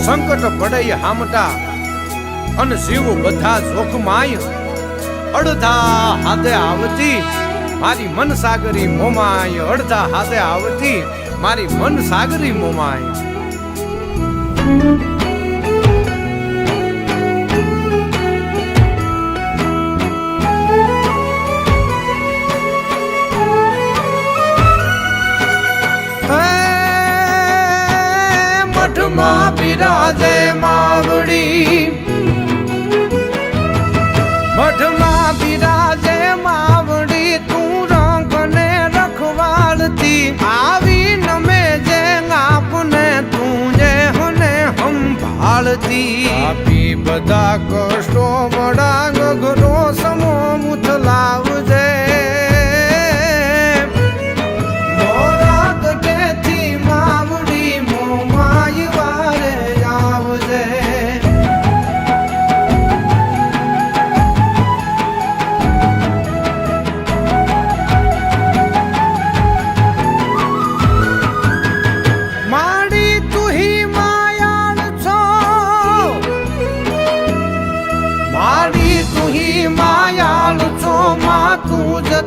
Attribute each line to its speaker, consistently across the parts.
Speaker 1: સંકટ પડે હામટા અને જીવ બધા જોખમાય અડધા હાથે આવતી મારી મન સાગરી મોમાય અડધા હાથે આવતી મારી મન સાગરી મોમાય મઠમાં બિરાજે માવડી મઠમાં બિરાજે માવડી તું રંગને રખવાડતી આવી નમે જે આપને તું જે હને સંભાળતી આપી બધા કષ્ટો મડા ગગરો સમો મુથલાવજે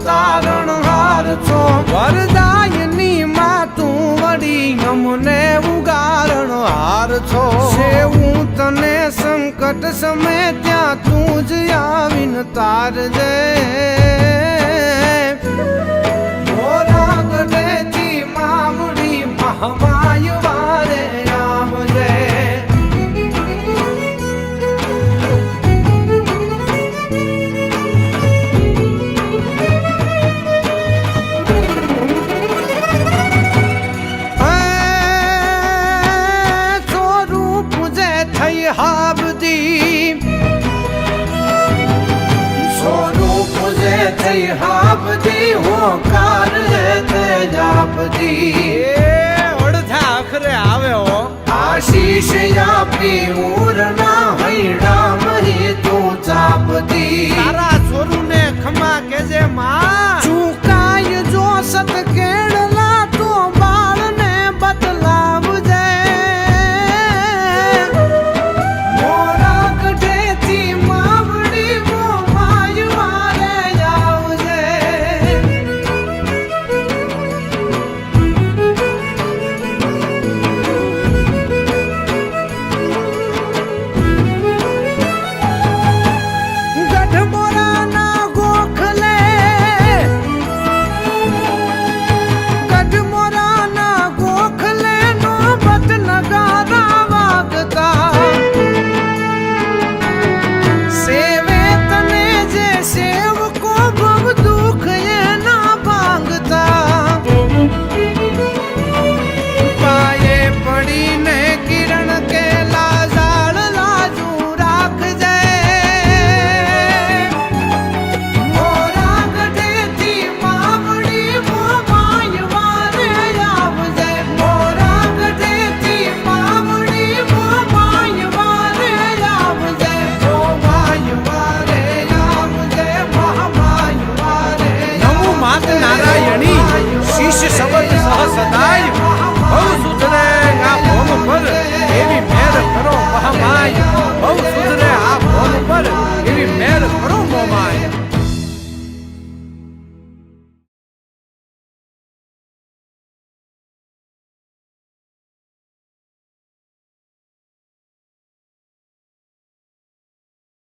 Speaker 1: તારણ હાર છો વરદાયની માં તું વળી અમને ઉગારણ હાર છો સેવું તને સંકટ સમય ત્યાં તું જ આવીને તારજે મોરા ગઢેથી માવડી મહમાય વારે આવજે હાપતી હું કાર તે જાપતી અડધા આખરે આવે હો આશીષ આપી હું